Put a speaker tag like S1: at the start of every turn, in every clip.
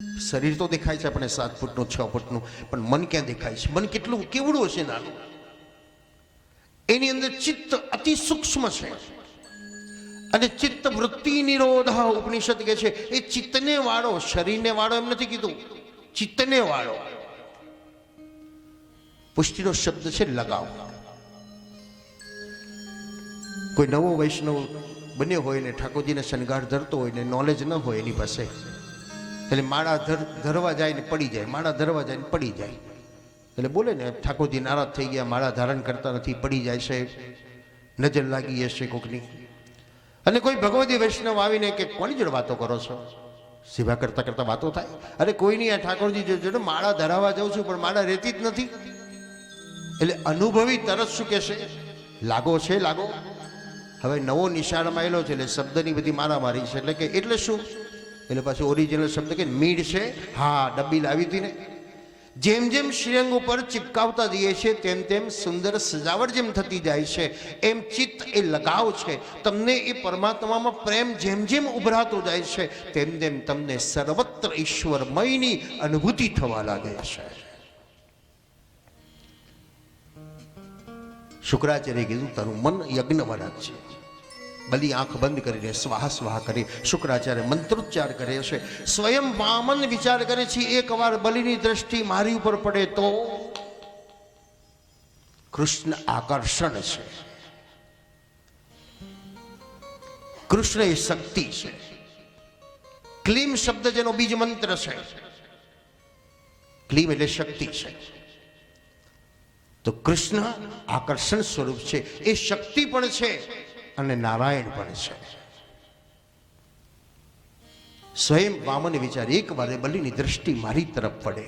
S1: શરીર તો દેખાય છે આપણે 7 ફૂટનું 6 ફૂટનું, પણ મન ક્યાં દેખાય છે? મન કેટલું કેવડું હશે નાનું? એની અંદર ચિત્ત અતિ સૂક્ષ્મ છે અને ચિત્ત વૃત્તિ નિરોધ ઉપનિષદ કહે છે એ ચિત્તને વાળો, શરીરને વાળો એમ નથી કીધું, ચિત્તને વાળો. પુષ્ટિનો શબ્દ છે લગાવ. કોઈ નવો વૈષ્ણવ બન્યો હોય ને ઠાકોરજીને શણગાર ધરતો હોય ને નોલેજ ન હોય એની પાસે, એટલે માળા ધરવા જાય ને પડી જાય, માળા ધરવા જાય ને પડી જાય. એટલે બોલે ને ઠાકોરજી નારાજ થઈ ગયા, માળા ધારણ કરતા નથી, પડી જાય છે, નજર લાગી હશે કોકની. અને કોઈ ભગવતી વૈષ્ણવ આવીને કે કોની જોડે વાતો કરો છો? સેવા કરતા કરતા વાતો થાય? અરે કોઈ નહીં, આ ઠાકોરજી જોડે માળા ધરાવવા જાઉં છું પણ માળા રહેતી જ નથી. એટલે અનુભવી તરત શું કહેશે? લાગો છે, લાગો. હવે નવો નિશાળમાં આવેલો છે એટલે શબ્દની બધી મારામારી છે. એટલે કે એટલે શું? એટલે પાછું ઓરિજિનલ શબ્દ કે મીડ છે. હા, ડબ્બી લાવી હતી ને. જેમ જેમ શ્રીઅંગ ઉપર ચિપકાવતા જઈએ છે તેમ તેમ સુંદર સજાવટ જેમ થતી જાય છે, એમ ચિત્ત એ લગાવ છે. તમને એ પરમાત્મામાં પ્રેમ જેમ જેમ ઉભરાતો જાય છે તેમ તેમ તમને સર્વત્ર ઈશ્વરમયની અનુભૂતિ થવા લાગે છે. શુક્રાચાર્ય કીધું તારું મન યજ્ઞ છે. બલી આંખ બંધ કરીને સ્વાહા સ્વાહા કરી શુક્રાચાર્ય મંત્રોચ્ચાર કરે છે. સ્વયં વામન વિચાર કરે છે, એકવાર બલિની દ્રષ્ટિ મારી ઉપર પડે તો કૃષ્ણ આકર્ષણ છે, કૃષ્ણ એ શક્તિ છે. ક્લીમ શબ્દ જેનો બીજ મંત્ર છે, ક્લીમ એટલે શક્તિ છે. તો કૃષ્ણ આકર્ષણ સ્વરૂપ છે, એ શક્તિ પણ છે અને નારાયણ પણ છે. સ્વયં વામન વિચાર, એક વાર બલિની દ્રષ્ટિ મારી તરફ પડે,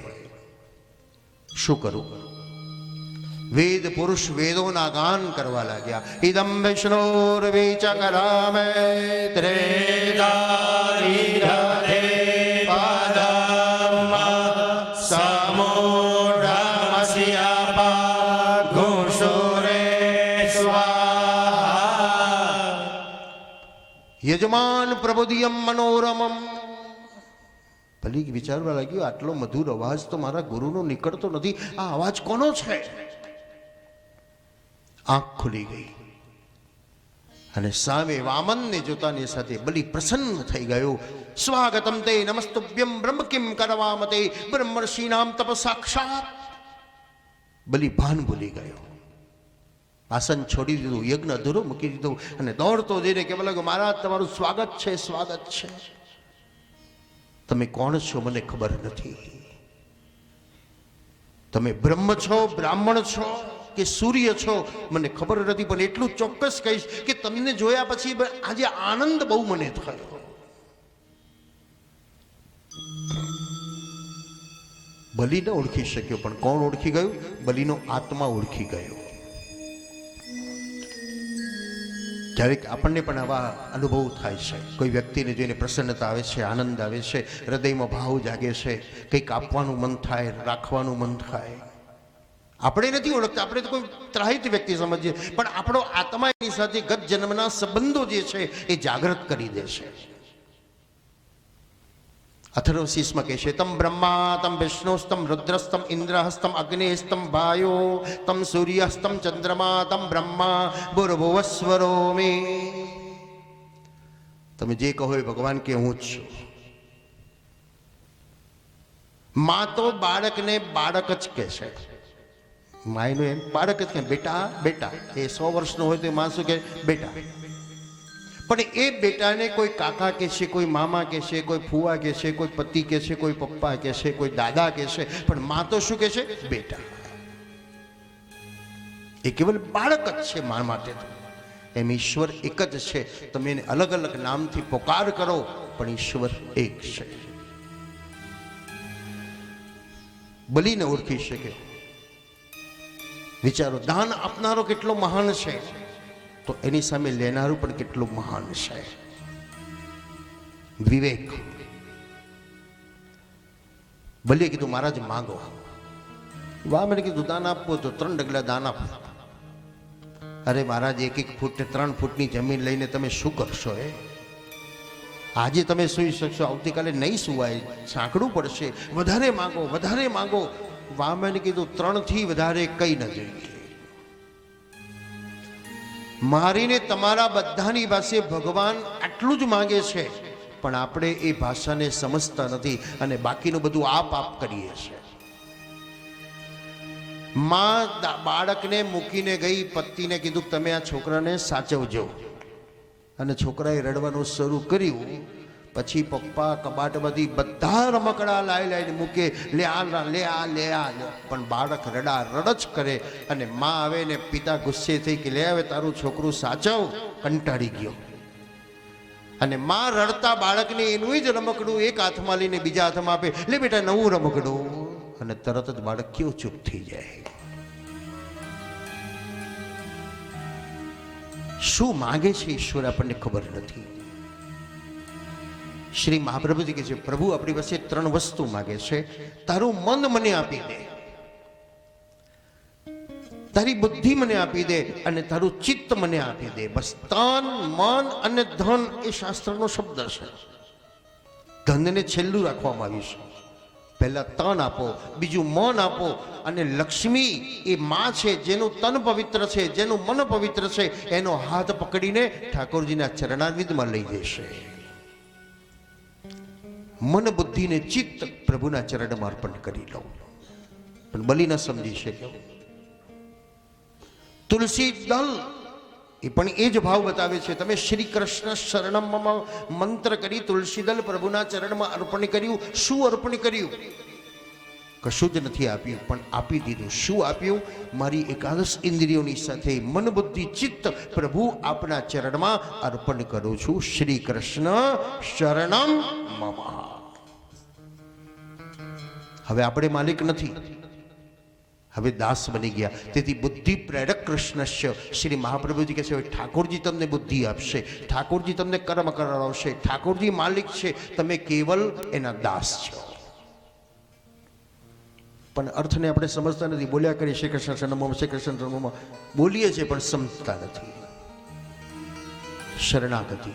S1: શું કરું? વેદ પુરુષ વેદોના ગાન કરવા લાગ્યા. ઇદમ વિષ્ણોર વિચકરામે ત્રેદારી રાધે પાદમ સમોઢમસ્યા ઘોષોરે સ્વાહા યજમાન પ્રબોધિયમ મનોરમમ. ભલી વિચારવા લાગ્યું, આટલો મધુર અવાજ તો મારા ગુરુનો નીકળતો નથી, આ અવાજ કોનો છે? આંખ ખુલી ગઈ અને સામે વામનને જોતાની સાથે બલિ પ્રસન્ન થઈ ગયો. સ્વાગતમ તે નમસ્તુભ્યમ બ્રહ્મ કિમ કરવામતે બ્રહ્મર્ષિનામ તપ સાક્ષાત. બલિ ભાન ભૂલી ગયો, આસન છોડી દીધું, યજ્ઞ અધૂરો મૂકી દીધું અને દોડતો જઈને કહેવા લાગ્યો, મહારાજ તમારું સ્વાગત છે, સ્વાગત છે. તમે કોણ છો મને ખબર નથી. તમે બ્રહ્મ છો, બ્રાહ્મણ છો કે સૂર્ય છો મને ખબર નથી, પણ એટલું ચોક્કસ કહીશ કે તમને જોયા પછી આજે આનંદ બહુ મને થયો. બલિ ન ઓળખી શક્યો, પણ કોણ ઓળખી ગયું? બલિનો આત્મા ઓળખી ગયો. ક્યારેક આપણને પણ આવા અનુભવ થાય છે. કોઈ વ્યક્તિને જોઈને પ્રસન્નતા આવે છે, આનંદ આવે છે, હૃદયમાં ભાવ જાગે છે, કંઈક આપવાનું મન થાય, રાખવાનું મન થાય. આપણે નથી ઓળખતા, આપણે તો કોઈ ત્રાહિત વ્યક્તિ સમજીએ, પણ આપણો આત્મા એની સાથે ગત જન્મના સંબંધો જે છે એ જાગૃત કરી દે છે. અથર્વશીષમાં કહે છે, તમ બ્રહ્મા તમ વિષ્ણુસ્તમ રુદ્રસ્તમ ઇન્દ્રહસ્તમ અગ્નિસ્તમ વાયો તમ સૂર્યસ્તમ ચંદ્રમા તમ બ્રહ્મા ભૂર્ભુવસ્વરો મે. તમે જે કહો એ ભગવાન કે હું જ છું. માં તો બાળકને બાળક જ કહે છે, માયનું એમ બાળક જ કે બેટા બેટા. એ 100 વર્ષનો હોય તો માં શું કહે? બેટા. પણ એ બેટાને કોઈ કાકા કે છે, કોઈ મામા કે છે, કોઈ ફુવા કે છે, કોઈ પતિ કે છે, કોઈ પપ્પા કે છે, કોઈ દાદા કે છે, પણ માં તો શું કે છે? બેટા. એ કેવલ બાળક જ છે મા માટે. એમ ઈશ્વર એક જ છે. તમે એને અલગ અલગ નામથી પોકાર કરો પણ ઈશ્વર એક છે. બલિને ઓળખી શકે. વિચારો, દાન આપનારો કેટલો મહાન છે તો એની સામે લેનારું પણ કેટલું મહાન છે. વિવેક. બલિએ કીધું, મહારાજ માંગો. વામણે કીધું, દાન આપવું તો 3 ડગલા દાન આપો. અરે મહારાજ, 1-1 ફૂટ 3 ફૂટની જમીન લઈને તમે શું કરશો? આજે તમે સૂઈ શકશો, આવતીકાલે નહીં સુવાય, સાંકડું પડશે. વધારે માગો, વધારે માગો. વામને કીધું 3 થી વધારે કઈ ન જોઈએ. મારીને તમારા બધાની પાસે ભગવાન આટલું જ માગે છે, પણ આપણે એ ભાષાને સમજતા નથી અને બાકીનું બધું આપ કરીએ છીએ. માં બાળકને મૂકીને ગઈ, પતિને કીધું તમે આ છોકરાને સાચવજો, અને છોકરાએ રડવાનું શરૂ કર્યું. પછી પપ્પા કબાટમાંથી બધા રમકડા લાવીને મૂકે, લે આ લે આ લે આ, પણ બાળક રડ જ કરે. અને માં આવે ને પિતા ગુસ્સે થઈ કે લે હવે તારું છોકરું સાચવ, કંટાળી ગયો. અને માં રડતા બાળકને એનું જ રમકડું એક હાથમાં લઈને બીજા હાથમાં આપે, લે બેટા નવું રમકડું, અને તરત જ બાળક કેવું ચૂપ થઈ જાય. શું માગે છે ઈશ્વર આપણને ખબર નથી. શ્રી મહાપ્રભુજી કહે છે, પ્રભુ આપણી પાસે 3 વસ્તુ માગે છે. તારું મન મને આપી દે, તારી બુદ્ધિ મને આપી દે, અને તારું ચિત્ત મને આપી દે. બસ તન, મન અને ધન એ શાસ્ત્રનો શબ્દ છે. ધનને છેલ્લું રાખવામાં આવ્યું છે. પહેલા તન આપો, બીજું મન આપો, અને લક્ષ્મી એ માં છે, જેનું તન પવિત્ર છે, જેનું મન પવિત્ર છે, એનો હાથ પકડીને ઠાકોરજીના ચરણારવિંદમાં લઈ જશે. મન બુદ્ધિ ને ચિત્ત પ્રભુના ચરણમાં અર્પણ કરી લો. પણ બલિ ન સમજી શક્યો. તુલસી દલ એ પણ એ જ ભાવ બતાવે છે. તમે શ્રી કૃષ્ણ શરણમમાં મંત્ર કરી તુલસી દલ પ્રભુના ચરણમાં અર્પણ કર્યું. શું અર્પણ કર્યું? કશું જ નથી આપ્યું, પણ આપી દીધું. શું આપ્યું? મારી એકાદશ ઇન્દ્રિયોની સાથે મન બુદ્ધિ ચિત્ત પ્રભુ આપના ચરણમાં અર્પણ કરું છું. શ્રી કૃષ્ણ શરણમ મમ. હવે આપણે માલિક નથી, હવે દાસ બની ગયા. તેથી બુદ્ધિ પ્રેરક કૃષ્ણસ્ય. શ્રી મહાપ્રભુજી કહે છે ઠાકોરજી તમને બુદ્ધિ આપશે, ઠાકોરજી તમને કર્મ કરાવશે, ઠાકોરજી માલિક છે, તમે કેવલ એના દાસ છો. પણ અર્થને આપણે સમજતા નથી. બોલ્યા કરીએ શ્રી કૃષ્ણ શરણમ, શ્રી કૃષ્ણ શરણમ બોલીએ છીએ, પણ સમજતા નથી. શરણાગતિ,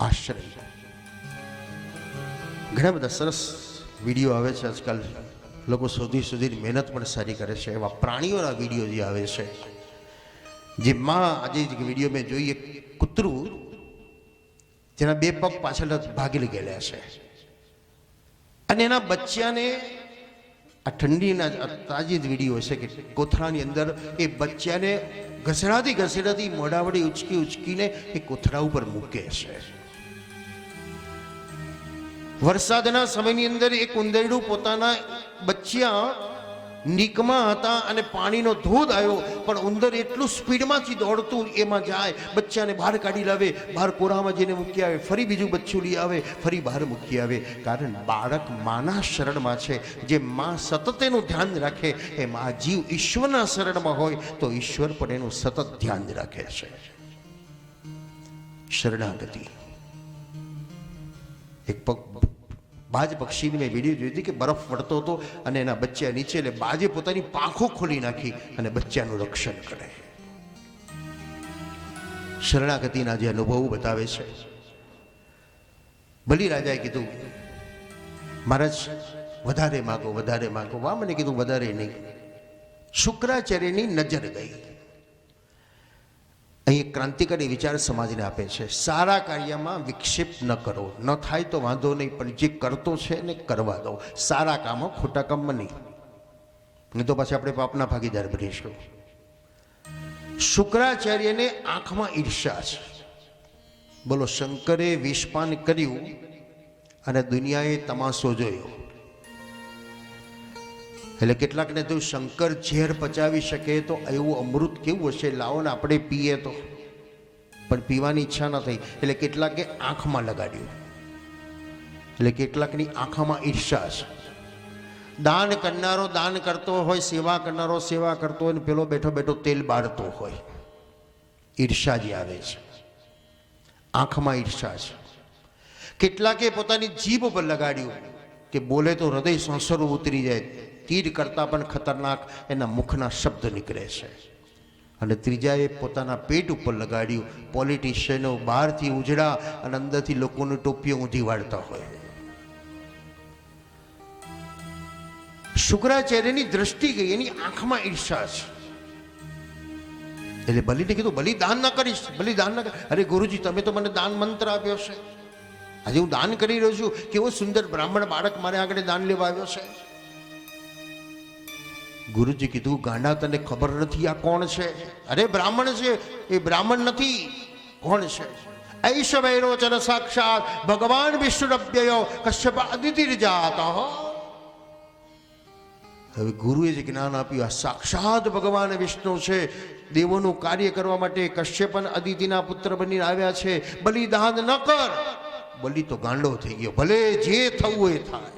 S1: આશ્રય. ઘણા બધા સરસ વિડીયો આવે છે આજકાલ. લોકો સુધી મહેનત પણ સારી કરે છે. એવા પ્રાણીઓના વિડીયો જે આવે છે, જેમાં આજે વિડીયો મેં જોઈએ, કૂતરું જેના 2 પગ પાછળ ભાગી ગયેલા છે, અને એના બચ્ચાને, આ ઠંડીના તાજી જ વિડીયો છે કે કોથળાની અંદર એ બચ્ચાને ઘસડાતી મોઢાવડી ઉચકીને એ કોથળા ઉપર મૂકે છે. વરસાદના સમયની અંદર એક ઉંદરડું પોતાના બચ્ચા નીકમાં હતા અને પાણીનો ધોધ આવ્યો, પણ ઉંદર એટલું સ્પીડમાંથી દોડતું એમાં જાય, બચ્ચાને બહાર કાઢી લાવે, બહાર કોરામાં જઈને મૂકી આવે, ફરી બીજું બચ્ચું લઈ આવે, ફરી બહાર મૂકી આવે. કારણ બાળક માના શરણમાં છે. જે માં સતત એનું ધ્યાન રાખે, એમાં જીવ ઈશ્વરના શરણમાં હોય તો ઈશ્વર પણ એનું સતત ધ્યાન રાખે છે. શરણાગતિ. એક બાજ પક્ષીની મેં વિડીયો જોઈ હતી કે બરફ પડતો હતો અને એના બચ્ચા નીચે, એટલે બાજે પોતાની પાંખો ખોલી નાખી અને બચ્ચાનું રક્ષણ કરે. શરણાગતિના જે અનુભવો બતાવે છે. બલિરાજાએ કીધું મહારાજ વધારે માગો, વધારે માગો. વામને કીધું વધારે નહીં. શુક્રાચાર્યની નજર ગઈ. અહીં ક્રાંતિકારી વિચાર સમાજને આપે છે, સારા કાર્યમાં વિક્ષેપ ન કરો. ન થાય તો વાંધો નહીં, પણ જે કરતો છે ને કરવા દો. સારા કામો, ખોટા કામમાં નહીં, નહીં તો પાછા આપણે પાપના ભાગીદાર બનીશું. શુક્રાચાર્યને આંખમાં ઈર્ષા છે. બોલો, શંકરે વિષપાન કર્યું અને દુનિયાએ તમાશો જોયો. એટલે કેટલાકને તો શંકર ઝેર પચાવી શકે તો એવું અમૃત કેવું હશે, લાવો ને આપણે પીએ તો. પણ પીવાની ઈચ્છા ન થઈ, એટલે કેટલાકે આંખમાં લગાડ્યું. એટલે કેટલાકની આંખમાં ઈર્ષા છે. દાન કરનારો દાન કરતો હોય, સેવા કરનારો સેવા કરતો હોય, ને પેલો બેઠો બેઠો તેલ બાળતો હોય. ઈર્ષા જે આવે છે, આંખમાં ઈર્ષા છે. કેટલાકે પોતાની જીભ પર લગાડ્યું કે બોલે તો હૃદય સંસરો ઉતરી જાય. તીર કરતા પણ ખતરનાક એના મુખના શબ્દ નીકળે છે. અને ત્રીજાએ પોતાના પેટ ઉપર લગાડ્યું. પોલિટિશિયનો બહારથી ઉજળા અને અંદરથી લોકોની ટોપીઓ ઊંધી વાળતા હોય. શુક્રાચાર્યની દ્રષ્ટિ ગઈ, એની આંખમાં ઈર્ષા છે. એટલે બલિને કીધું, બલિદાન ના કરીશ, બલિદાન ના કરીશ. અરે ગુરુજી, તમે તો મને દાન મંત્ર આપ્યો છે. આજે હું દાન કરી રહ્યો છું. કેવો સુંદર બ્રાહ્મણ બાળક મારે આગળ દાન લેવા આવ્યો છે. ગુરુજી કીધું, ગાંડા, તને ખબર નથી આ કોણ છે? અરે બ્રાહ્મણ છે. એ બ્રાહ્મણ નથી. કોણ છે? ઐશ વૈરોચન સાક્ષાત ભગવાન વિષ્ણુરભ્યયો કશ્યપ અદિતિર્જાત. હવે ગુરુએ જે જ્ઞાન આપ્યું, આ સાક્ષાત ભગવાન વિષ્ણુ છે. દેવોનું કાર્ય કરવા માટે કશ્યપ અને અદિતિના પુત્ર બનીને આવ્યા છે. બલિદાન ન કર. બલિ તો ગાંડો થઈ ગયો. ભલે જે થવું એ થાય.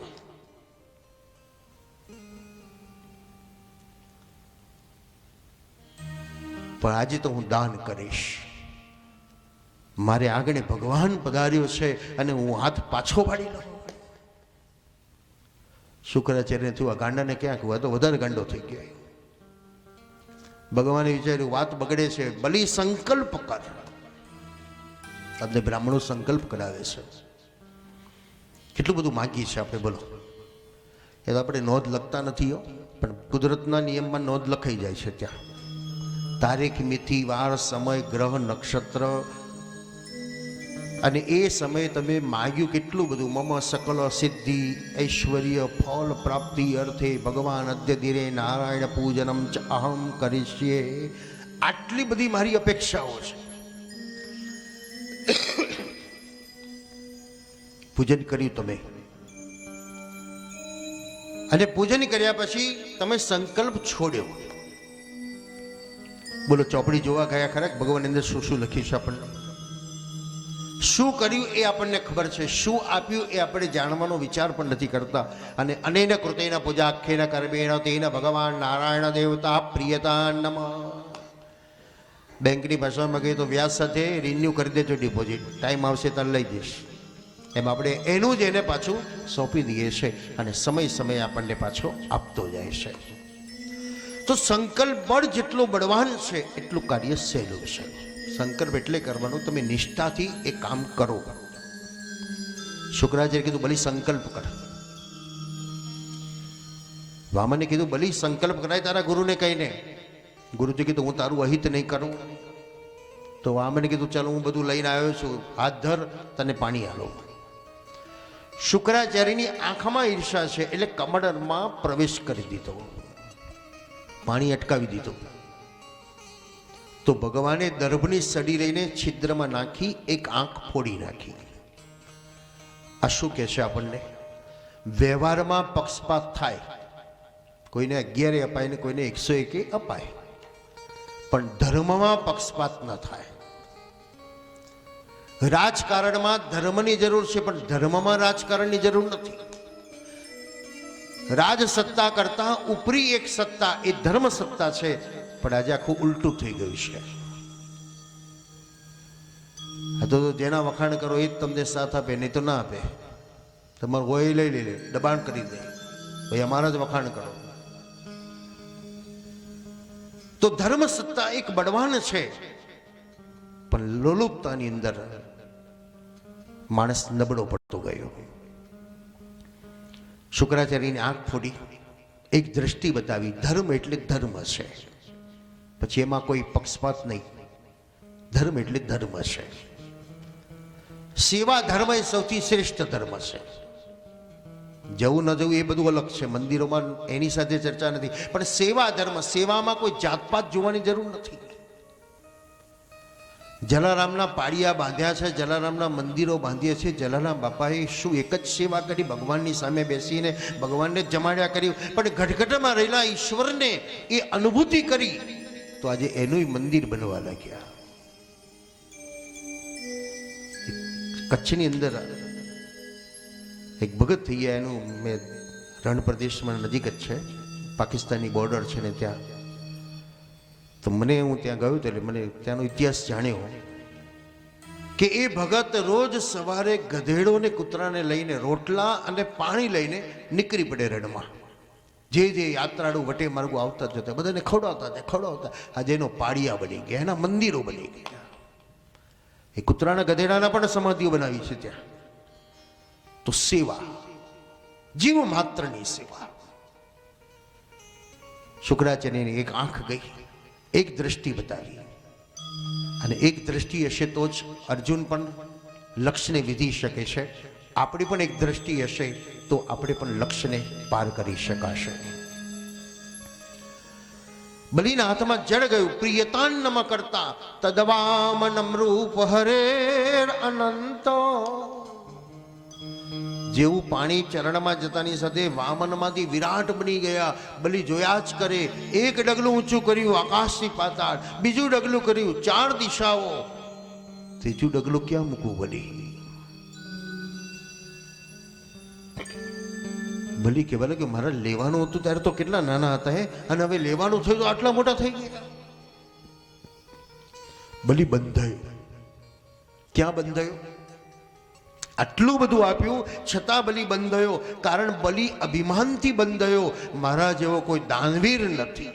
S1: પણ આજે તો હું દાન કરીશ. મારે આગળ ભગવાન પધાર્યો છે અને હું હાથ પાછો પાડી લઉં. શુક્રાચાર્ય થયું, આ ગાંડાને ક્યાં કહું? તો વધારે ગાંડો થઈ ગયો. ભગવાને વિચાર્યું, વાત બગડે છે. બલિ સંકલ્પ કર. તમને બ્રાહ્મણો સંકલ્પ કરાવે છે. કેટલું બધું માગીએ છીએ આપણે, બોલો. એ તો આપણે નોંધ લખતા નથી હો, પણ કુદરતના નિયમમાં નોંધ લખાઈ જાય છે. ત્યાં તારીખ, મિતિ, વાર, સમય, ગ્રહ, નક્ષત્ર, અને એ સમયે તમે માગ્યું કેટલું બધું. મમ સકલ સિદ્ધિ ઐશ્વર્ય ફળ પ્રાપ્તિ અર્થે ભગવાન અદ્ય ધીરે નારાયણ પૂજનમ ચ અહમ કરીશ્યે. આટલી બધી મારી અપેક્ષાઓ છે. પૂજન કર્યું તમે, અને પૂજન કર્યા પછી તમે સંકલ્પ છોડ્યો. બોલો, ચોપડી જોવા ગયા ખરા? ભગવાન અંદર શું શું લખ્યું છે? આપણને શું કર્યું એ આપણને ખબર છે. શું આપ્યું એ આપણે જાણવાનો વિચાર પણ નથી કરતા. અને અનેન કૃતેન પૂજાખ્યેન કર્મેણ તેન ભગવાન નારાયણ દેવતા પ્રિયતા નમઃ. બેંકની ભાષામાં કહીએ તો વ્યાજ સાથે રિન્યુ કરી દેજો ડિપોઝિટ. ટાઈમ આવશે ત્યારે લઈ જઈશ. એમ આપણે એનું જ એને પાછું સોંપી દઈએ છીએ અને સમય સમયે આપણને પાછો આપતો જાય છે. તો સંકલ્પ બળ જેટલો બળવાન છે એટલું કાર્ય સહેલું છે. સંકલ્પ એટલે કરવાનું, તમે નિષ્ઠાથી એ કામ કરો. શુક્રાચાર્ય કીધું, બલિ સંકલ્પ કર. વામને કીધું, બલિ સંકલ્પ કરાય તારા ગુરુને કહીને. ગુરુજી કીધું, હું તારું અહિત નહીં કરું. તો વામને કીધું, ચાલો હું બધું લઈને આવ્યો છું, હાથ ધર, તને પાણી આલો. શુક્રાચાર્યની આંખમાં ઈર્ષા છે એટલે કમળમાં પ્રવેશ કરી દીધો, પાણી અટકાવી દીધું. તો ભગવાને દર્ભની સડી લઈને છિદ્રમાં નાખી એક આંખ ફોડી નાખી. આ શું કહે છે આપણને? વ્યવહારમાં પક્ષપાત થાય. કોઈને 11 અપાય ને કોઈને 101 અપાય, પણ ધર્મમાં પક્ષપાત ન થાય. રાજકારણમાં ધર્મની જરૂર છે, પણ ધર્મમાં રાજકારણની જરૂર નથી. રાજસત્તા કરતા ઉપરી એક સત્તા એ ધર્મ સત્તા છે. પણ આજે આખું ઉલટું થઈ ગયું છે. આ તો જેના વખાણ કરો એ જ તમને સાથ આપે, નહીં તો ના આપે. તમારું હોય લઈ લે, દબાણ કરી દે, ભાઈ અમારા જ વખાણ કરો. તો ધર્મ સત્તા એક બળવાન છે, પણ લોલુપતાની અંદર માણસ નબળો પડતો ગયો. શુક્રાચાર્યની આંખ ફોડી, એક દ્રષ્ટિ બતાવી. ધર્મ એટલે ધર્મ છે, પછી એમાં કોઈ પક્ષપાત નહીં. ધર્મ એટલે ધર્મ છે. સેવા ધર્મ એ સૌથી શ્રેષ્ઠ ધર્મ છે. જવું ન જવું એ બધું અલગ છે, મંદિરોમાં એની સાથે ચર્ચા નથી. પણ સેવા ધર્મ, સેવામાં કોઈ જાતપાત જોવાની જરૂર નથી. જલારામના પાળિયા બાંધ્યા છે, જલારામના મંદિરો બાંધ્યા છે. જલારામ બાપાએ શું એક જ સેવા કરી? ભગવાનની સામે બેસીને ભગવાનને જમાડ્યા કર્યું. પણ ઘટઘટમાં રહેલા ઈશ્વરને એ અનુભૂતિ કરી, તો આજે એનું મંદિર બનવા લાગ્યા. કચ્છની અંદર એક ભગત થઈ ગયા. એનું મેં રણ પ્રદેશમાં નજીક જ છે, પાકિસ્તાનની બોર્ડર છે ને ત્યાં. તો હું ત્યાં ગયો એટલે મને ત્યાંનો ઇતિહાસ જાણ્યો કે એ ભગત રોજ સવારે ગધેડો ને કૂતરાને લઈને રોટલા અને પાણી લઈને નીકળી પડે રણમાં. જે યાત્રાળુ વટે માર્ગો આવતા જતા બધાને ખવડાવતા આજે એનો પાડિયા બની ગયા, એના મંદિરો બની ગયા. એ કૂતરાના ગધેડાના પણ સમાધિઓ બનાવી છે ત્યાં. તો સેવા, જીવ માત્રની સેવા. શુક્રાચાર્યની એક આંખ ગઈ, એક દ્રષ્ટિ બતાવી, અને એક દ્રષ્ટિ હશે તો જ અર્જુન પણ લક્ષ્યને વિધી શકે છે. આપણી પણ એક દ્રષ્ટિ હશે તો આપણે પણ લક્ષ્યને પાર કરી શકાશે. બલિના હાથમાં જળ ગયું, પ્રિયતાન્નમ કરતા તદવામનમ રૂપ હરેર અનંતો. જેવું પાણી ચરણમાં જતાની સાથે વામનમાંથી વિરાટ બની ગયા. બલિ જોયા જ કરે. એક ડગલું ઊંચું કર્યું આકાશથી પાતાળ, બીજું ડગલું કર્યું 4 દિશાઓ, ત્રીજું ડગલું ક્યાં મૂકવું? બલિ કહેવા કે મારે લેવાનું હતું ત્યારે તો કેટલા નાના હતા હે, અને હવે લેવાનું થયું તો આટલા મોટા થઈ ગયા. બલિ બંધાયો. ક્યાં બંધાયો? આટલું બધું આપ્યું છતાં બલિ બંધાયો. કારણ બલિ અભિમાનથી બંધાયો. મારા જેવો કોઈ દાનવીર નથી.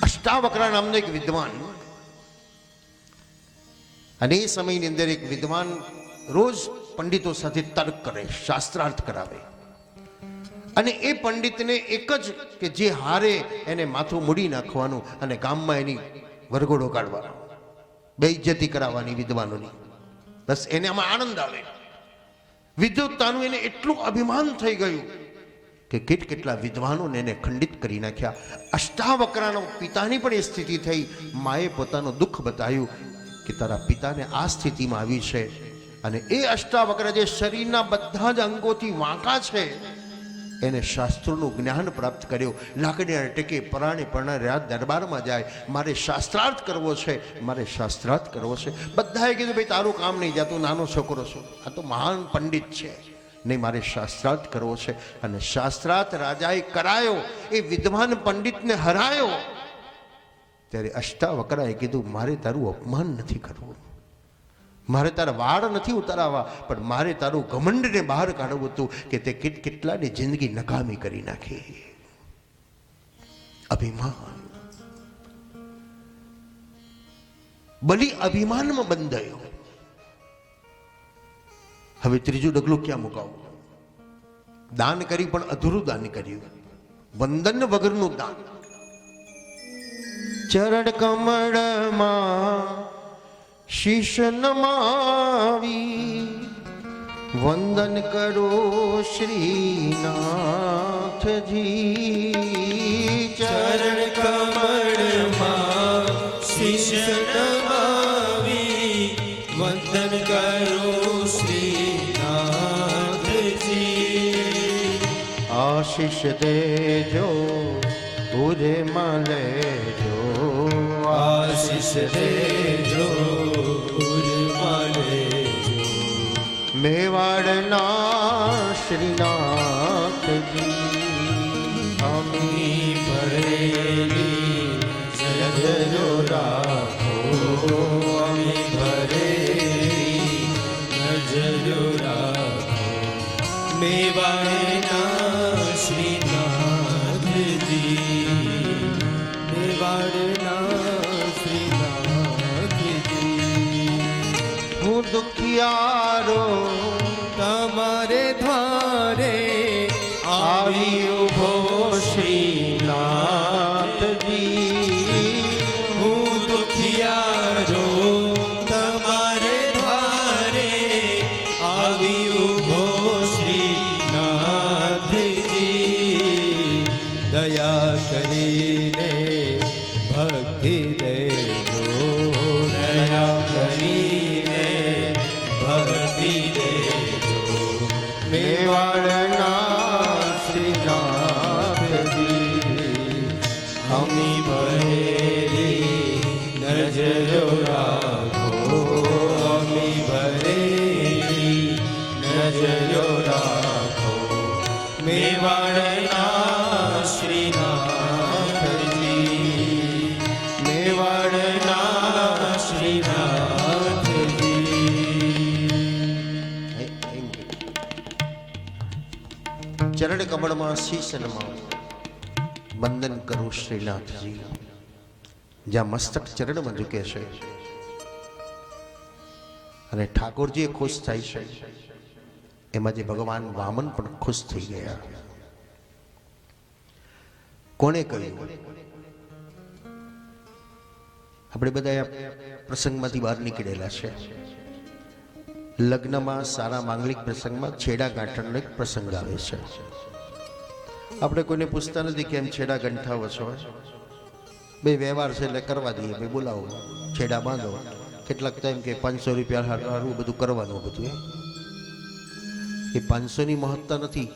S1: અષ્ટાવક્રા નામનો એક વિદ્વાન, અને એ સમયની અંદર એક વિદ્વાન રોજ પંડિતો સાથે તર્ક કરે, શાસ્ત્રાર્થ કરાવે. અને એ પંડિતને એક જ કે જે હારે એને માથું મૂડી નાખવાનું અને ગામમાં એની વરઘોડો કાઢવાનો, બેઇજ્જતી કરાવવાની વિદ્વાનોની. બસ એને આમાં આનંદ આવે. વિદ્વત્તાનું એને એટલું અભિમાન થઈ ગયું કે કેટલા વિદ્વાનોને એને ખંડિત કરી નાખ્યા. અષ્ટાવક્રાનો પિતાની પણ એ સ્થિતિ થઈ. માએ પોતાનું દુઃખ બતાવ્યું કે તારા પિતાને આ સ્થિતિમાં આવી છે, અને એ અષ્ટાવક્ર જે શરીરના બધા જ અંગોથી વાંકા છે, એને શાસ્ત્રોનું જ્ઞાન પ્રાપ્ત કર્યું. લાકડીના ટેકે પરાણે રહ્યા દરબારમાં જાય, મારે શાસ્ત્રાર્થ કરવો છે, મારે શાસ્ત્રાર્થ કરવો છે. બધાએ કીધું ભાઈ તારું કામ નહીં, જાતું નાનો છોકરો છો, આ તો મહાન પંડિત છે, નહીં મારે શાસ્ત્રાર્થ કરવો છે. અને શાસ્ત્રાર્થ રાજાએ કરાયો, એ વિદ્વાન પંડિતને હરાયો. ત્યારે અષ્ટાવક્રાએ કીધું મારે તારું અપમાન નથી કરવું, મારે તારા વાળ નથી ઉતારવા, પણ મારે તારું ઘમંડને બહાર કાઢવું હતું કે તે કેટલાની જિંદગી નકામી કરી નાખી. અભિમાન. બલિ અભિમાનમાં બંધાયો. હવે ત્રીજું ડગલું ક્યાં મુકાવું? દાન કરી પણ અધૂરું દાન કર્યું, વંદન વગરનું દાન. ચરણ કમળમાં શીશ નમાવી વંદન કરો શ્રીનાથજી.
S2: ચરણ કમળમાં શીશ નમાવી વંદન કરો શ્રીનાથજી.
S1: આશીષ દેજો ઉરે લેજો,
S2: આશીષ દેજો ઉર્મા લેજો.
S1: મેવાડના શ્રીનાથજી
S2: અમી ભરેલી નજરો રાખો, અમી ભરેલી નજરો રાખો. મેવાડના શ્રીનાથજી, મેવાડના શ્રીનાથજી.
S1: હું દુખિયારો
S2: તમારે દ્વારે
S1: આવી ઉભો શ્રીનાથજી.
S2: હું દુખિયારો તમારે દ્વારે આવી ઉભો શ્રીનાથજી. દયા કરીને ભક્તિ દેજો, દયા કરીને ભક્તિ દેજો.
S1: મેવાડના શ્રીનાથજી
S2: અમી ભરેલી નજરો રાખો, અમી ભરેલી નજરો રાખો. મેવાડના શ્રીનાથજી, મેવાડના શ્રીનાથજી.
S1: ચરણ કમળમાં શીશ નમાવું, વંદન કરું શ્રીનાથજી. જ્યાં મસ્તક ચરણમાં ઝૂકે છે અને ઠાકોરજી ખુશ થાય છે, એમાં જે ભગવાન વામન પણ ખુશ થઈ ગયા. કોણે કહ્યું? આપણે બધા પ્રસંગમાંથી બહાર નીકળેલા છે. લગ્નમાં સારા માંગલિક પ્રસંગમાં છેડા ગાંઠણનો એક પ્રસંગ આવે છે. આપણે કોઈને પૂછતા નથી કેમ છેડા ગંઠાવો છો, બે વ્યવહાર છે એટલે કરવા દઈએ, ભાઈ બોલાવો, છેડા બાંધો. કેટલાક ટાઈમ કે 500 રૂપિયા હારું બધું કરવાનું. બધું એ 500ની મહત્તા નથી,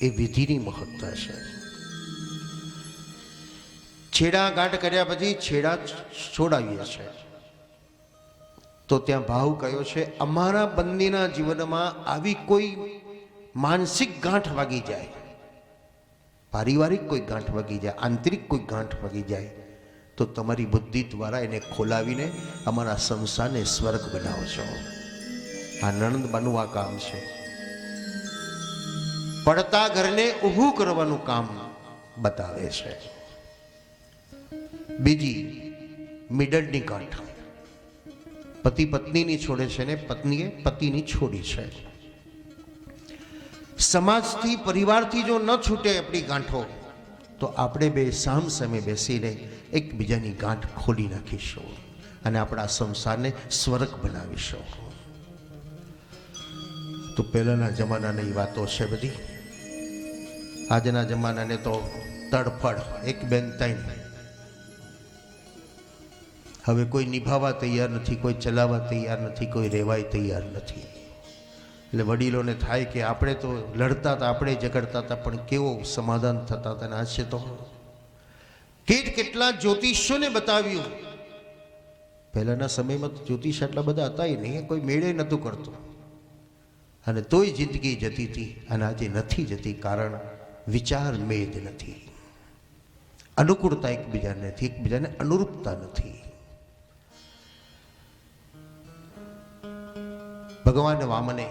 S1: એ વિધિની મહત્તા છે. છેડા ગાંઠ કર્યા પછી છેડા છોડાવીએ છે તો ત્યાં ભાવ કયો છે, અમારા બંનેના જીવનમાં આવી કોઈ માનસિક ગાંઠ વાગી જાય, પારિવારિક કોઈ ગાંઠ વાગી જાય, આંતરિક કોઈ ગાંઠ વાગી જાય તો તમારી બુદ્ધિ દ્વારા એને ખોલાવીને અમારા સંસારને સ્વર્ગ બનાવો છો. આ નણંદબાનું આ કામ છે. પડતા ઘરને ઊભું કરવાનું કામ બતાવે છે. બીજી મિડલની ગાંઠ પતિ પત્નીની છોડે છે ને પત્નીએ પતિની છોડી છે. સમાજથી પરિવારથી જો ન છૂટે આપણી ગાંઠો તો આપણે બે સામ સામે બેસીને એકબીજાની ગાંઠ ખોલી નાખીશું અને આપણા સંસારને સ્વર્ગ બનાવીશું. તો પહેલાના જમાનાની વાતો છે બધી. આજના જમાનાને તો તડફડ, એક બેન ત્રણ. હવે કોઈ નિભાવવા તૈયાર નથી, કોઈ ચલાવવા તૈયાર નથી, કોઈ રહેવાય તૈયાર નથી. એટલે વડીલોને થાય કે આપણે તો લડતા હતા, આપણે ઝઘડતા હતા, પણ કેવો સમાધાન થતા હતા. આ છે તો કેટલા જ્યોતિષોને બતાવ્યું. પહેલાના સમયમાં તો જ્યોતિષ એટલા બધા હતા નહીં, કોઈ મેળે નહોતું કરતું અને તોય જિંદગી જતી હતી. અને આજે નથી જતી, કારણ વિચાર મેદ નથી, અનુકૂળતા એકબીજાને નથી, એકબીજાને અનુરૂપતા નથી. ભગવાન વામને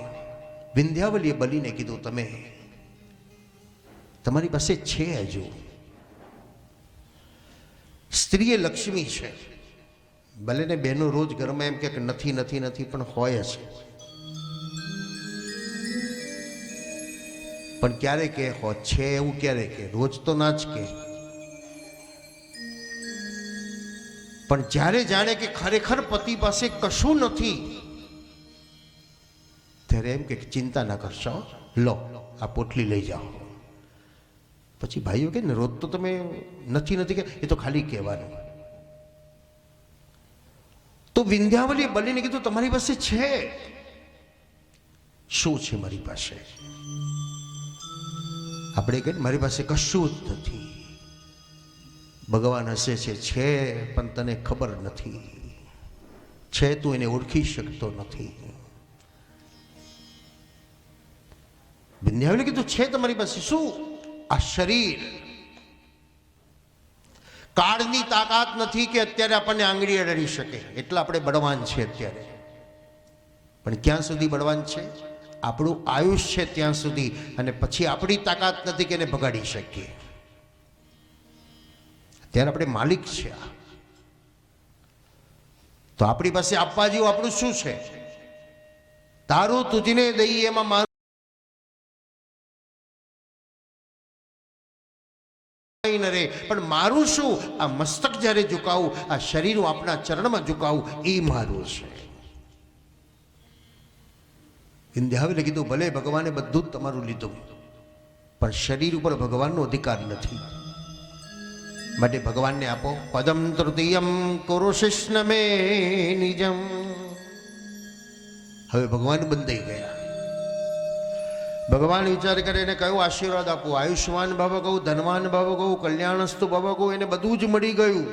S1: વિંધ્યાવલીએ બલીને કીધું, તમે તમારી પાસે છે હજુ. સ્ત્રી એ લક્ષ્મી છે. ભલે ને બહેનો રોજ ઘરમાં એમ કે નથી નથી નથી, પણ હોય છે. પણ ક્યારે કે છે એવું ક્યારે કે, રોજ તો ના જ કે. પણ જ્યારે જાણે કે ખરેખર પતિ પાસે કશું નથી ત્યારે એમ કે ચિંતા ના કરશો, લો આ પોટલી લઈ જાઓ. પછી ભાઈઓ કે ને રોજ તો તમે નથી નથી કે, એ તો ખાલી કહેવાનું. તો વિંધ્યાવલીએ બલીને કીધું, તમારી પાસે છે શું? છે મારી પાસે. આપણે કહીએ મારી પાસે કશું જ નથી. ભગવાન હસે છે પણ તને ખબર નથી. છે તું એને ઓળખી શકતો નથી. વિંધ્યાવલીએ કીધું, છે તમારી પાસે શું? આ શરીર. કાળની તાકાત નથી કે અત્યારે આપણને આંગળી અડાડી શકે, એટલા આપણે બળવાન છે અત્યારે. પણ ક્યાં સુધી બળવાન છે? આપણું આયુષ્ય છે ત્યાં સુધી, અને પછી આપણી તાકાત નથી કે એને ભગાડી શકીએ. ત્યારે આપણે માલિક છે. તો આપણી પાસે આપવા જેવું આપણું શું છે? તારું તુજને દઈએ એમાં મારું ન રે, પણ મારું શું? આ મસ્તક જ્યારે ઝુકાવું, આ શરીર આપણા ચરણમાં ઝુકાવું, એ મારું છે. વિંધ્યાવલીએ કીધું, ભલે ભગવાને બધું જ તમારું લીધું, પણ શરીર ઉપર ભગવાનનો અધિકાર નથી. માટે ભગવાનને આપો. પદમ તૃતીયમ કુરુશિષ્ણ મે નિજમ. હવે ભગવાન બંધાઈ ગયા. ભગવાન વિચાર કરે એને કયો આશીર્વાદ આપવું? આયુષ્માન ભવ કહું, ધનવાન ભવ કહું, કલ્યાણસ્તુ ભવ કહું, એને બધું જ મળી ગયું.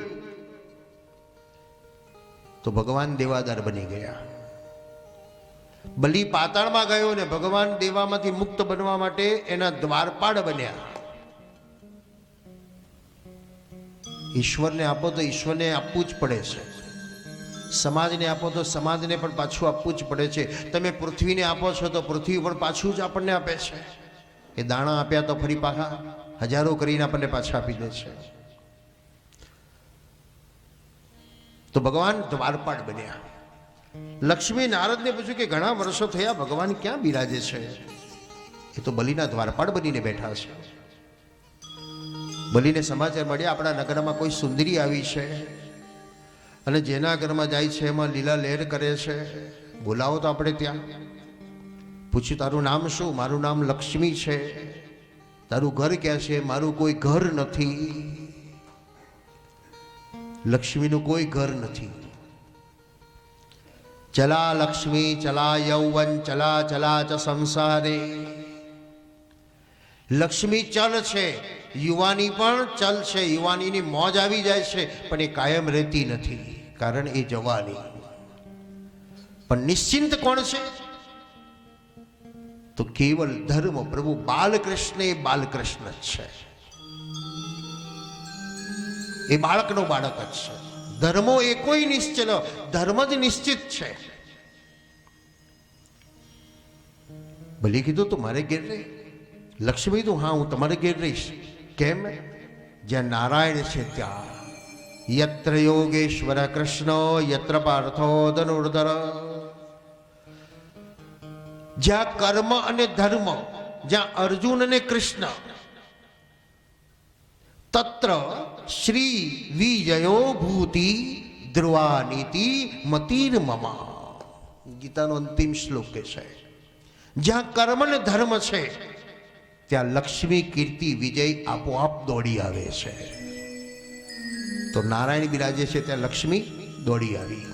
S1: તો ભગવાન દેવાદાર બની ગયા. બલિ પાતાળમાં ગયો ને ભગવાન દેવામાંથી મુક્ત બનવા માટે એના દ્વારપાળ બન્યા. ઈશ્વરને આપો તો ઈશ્વરને આપવું જ પડે છે. સમાજને આપો તો સમાજને પણ પાછું આપવું જ પડે છે. તમે પૃથ્વીને આપો છો તો પૃથ્વી પણ પાછું જ આપણને આપે છે. એ દાણા આપ્યા તો ફરી પાછા હજારો કરીને આપણને પાછા આપી દે છે. તો ભગવાન દ્વારપાળ બન્યા. લક્ષ્મી નારદને પૂછ્યું કે ઘણા વર્ષો થયા, ભગવાન ક્યાં બિરાજે છે? એ તો બલિના દ્વારપાળ બનીને બેઠા છે. બલિને સમાચાર મળ્યા આપણા નગરમાં કોઈ સુંદરી આવી છે અને જેના ઘરમાં જાય છે એમાં લીલા લહેર કરે છે, બોલાવો તો આપણે ત્યાં. પૂછ્યું તારું નામ શું? મારું નામ લક્ષ્મી છે. તારું ઘર ક્યાં છે? મારું કોઈ ઘર નથી. લક્ષ્મીનું કોઈ ઘર નથી. ચલા લક્ષ્મી ચલા યૌવન ચલા ચલા ચ સંસારે. લક્ષ્મી ચલ છે, યુવાની પણ ચલ છે. યુવાનીની મોજ આવી જાય છે પણ એ કાયમ રહેતી નથી, કારણ એ જવાની. પણ નિશ્ચિંત કોણ છે? તો કેવલ ધર્મ પ્રભુ બાલકૃષ્ણ એ બાલકૃષ્ણ જ છે. એ બાળકનો બાળક જ છે. ધર્મો એ કોઈ નિશ્ચલ, ધર્મ જ નિશ્ચિત છે. ભલે કીધું તું મારે ઘેર રહી. લક્ષ્મી તું હા હું તમારે ઘેર રહીશ. કેમ? જ્યાં નારાયણ છે ત્યાં. યત્ર યોગેશ્વર કૃષ્ણ યત્ર પાર્થો ધનુર્ધર. જ્યાં કર્મ અને ધર્મ, જ્યાં અર્જુન અને કૃષ્ણ, તત્ર શ્રી વિજયો ભૂતિ ધ્રુવાનીતિ મતિર મમા. ગીતાનો અંતિમ શ્લોક છે. જ્યાં કર્મ અને ધર્મ છે ત્યાં લક્ષ્મી કીર્તિ વિજય આપોઆપ દોડી આવે છે. તો નારાયણ બિરાજે છે ત્યાં લક્ષ્મી દોડી આવી.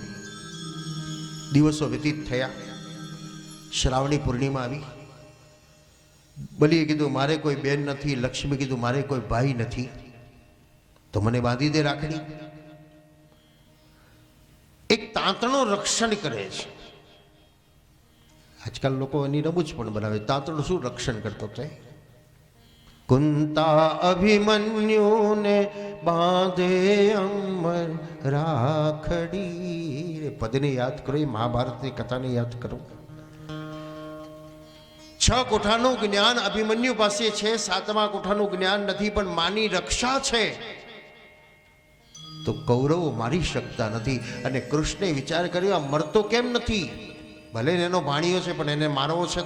S1: દિવસો વ્યતીત થયા. શ્રાવણી પૂર્ણિમા આવી. બલીએ કીધું મારે કોઈ બેન નથી. લક્ષ્મી કીધું મારે કોઈ ભાઈ નથી, તો મને બાંધી દે રાખડી. એક તાંતણું રક્ષણ કરે છે. આજકાલ લોકો એની રમૂજ પણ બનાવે. તાંતણું શું રક્ષણ કરતો હતો? કુંતા અભિમન્યુને બાંધે અમર રાખડી. પદને યાદ કરો, એ મહાભારતની કથાને યાદ કરો. 6 કોઠાનું જ્ઞાન અભિમન્યુ પાસે છે, 7મા કોઠાનું જ્ઞાન નથી, પણ માની રક્ષા છે. તો કૌરવો મારી શકતા નથી. અને કૃષ્ણે વિચાર કર્યો આ મરતો કેમ નથી? ભલે એનો ભાણિયો છે પણ એને મારવો છે.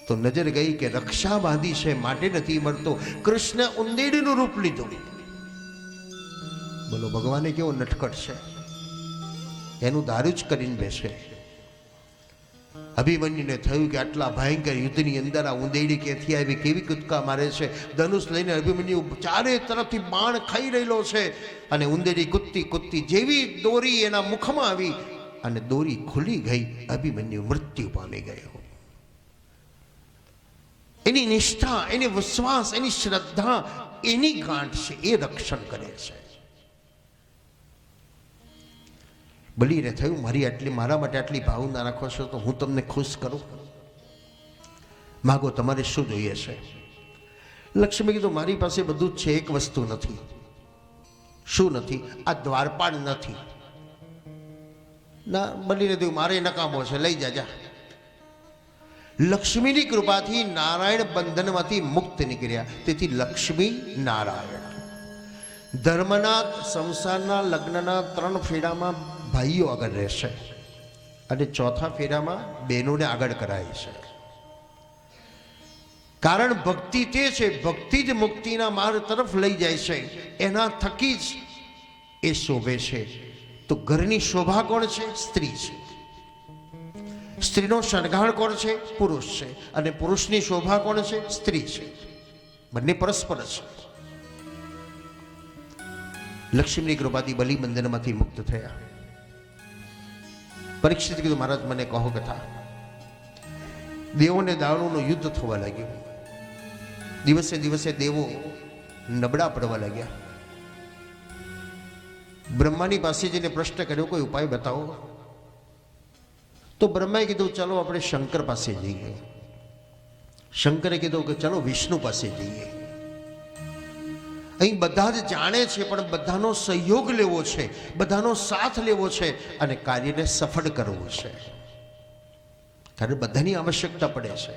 S1: તો નજર ગઈ કે રક્ષા બાંધી છે માટે નથી મરતો. કૃષ્ણ ઉંદેડીનું રૂપ લીધું. બોલો ભગવાને કેવો નટખટ છે, એનું દારૂ જ કરીને બેસે. અભિમન્યુને થયું કે આટલા ભયંકર યુદ્ધની અંદર આ ઉંદેડી ક્યાંથી આવી, કેવી કૂદકા મારે છે. ધનુષ લઈને અભિમન્યુ ચારે તરફથી બાણ ખાઈ રહેલો છે અને ઉંદેડી કૂદતી કૂદતી જેવી દોરી એના મુખમાં આવી અને દોરી ખુલી ગઈ. અભિમન્યુ મૃત્યુ પામી ગયો. એની નિષ્ઠા, એની વિશ્વાસ, એની શ્રદ્ધા, એની ગાંઠ છે, એ રક્ષણ કરે છે. બલીને થયું મારા માટે આટલી ભાવના રાખો છો તો હું તમને ખુશ કરું. માગો તમારે શું જોઈએ છે? લક્ષ્મી કીધું મારી પાસે બધું જ છે, એક વસ્તુ નથી. શું નથી? આ દ્વારપાળ નથી. ના, બલીને થયું મારે નકામો છે, લઈ જાજા. લક્ષ્મીની કૃપાથી નારાયણ બંધનમાંથી મુક્ત નીકળ્યા. તેથી લક્ષ્મી નારાયણ. ધર્મના, સંસારના, લગ્નના 3 ફેરામાં ભાઈઓ આગળ રહેશે અને 4થા ફેરામાં બહેનોને આગળ કરાય છે. કારણ ભક્તિ તે છે, ભક્તિ જ મુક્તિના માર્ગ તરફ લઈ જાય છે. એના થકી જ એ શોભે છે. તો ઘરની શોભા કોણ છે? સ્ત્રી છે. સ્ત્રીનો શણગાર કોણ છે? પુરુષ છે. અને પુરુષની શોભા કોણ છે? સ્ત્રી છે. બંને પરસ્પર છે. લક્ષ્મીની કૃપાથી બલિ બંધનમાંથી મુક્ત થયા. પરીક્ષિત કીધું મહારાજ મને કહો કથા. દેવોને દાનવોનું યુદ્ધ થવા લાગ્યું. દિવસે દિવસે દેવો નબળા પડવા લાગ્યા. બ્રહ્માની પાસે જઈને પ્રશ્ન કર્યો કોઈ ઉપાય બતાવો. તો બ્રહ્માએ કીધું ચાલો આપણે શંકર પાસે જઈએ. શંકરે કીધું કે ચાલો વિષ્ણુ પાસે જઈએ. અહીં બધા જ જાણે છે પણ બધાનો સહયોગ લેવો છે, બધાનો સાથ લેવો છે અને કાર્યને સફળ કરવું છે. કારણ બધાની આવશ્યકતા પડે છે.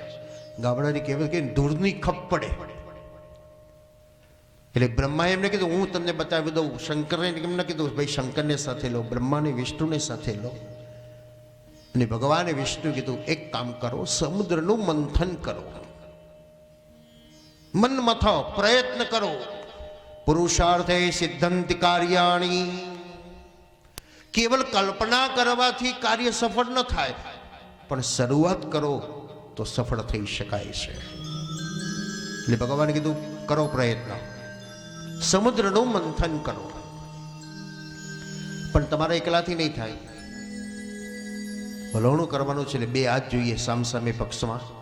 S1: ગામડાની કહેવત કે ધૂળની ખપ પડે. એટલે બ્રહ્માએ એમને કીધું હું તમને બતાવી દઉં. શંકરે એમને કીધું ભાઈ શંકરને સાથે લો, બ્રહ્માને વિષ્ણુને સાથે લો. અને ભગવાને વિષ્ણુ કીધું એક કામ કરો, સમુદ્રનું મંથન કરો, મન મથો, પ્રયત્ન કરો. પુરુષાર્થે સિદ્ધંતિ કાર્યાણી. કેવલ કલ્પના કરવાથી કાર્ય સફળ ન થાય, પણ શરૂઆત કરો તો સફળ થઈ શકાય છે. એટલે ભગવાને કીધું કરો પ્રયત્ન, સમુદ્રનું મંથન કરો. પણ તમારા એકલાથી નહીં થાય, ભલોણું કરવાનું છે. એટલે બે હાથ જોઈએ સામસામે પક્ષમાં.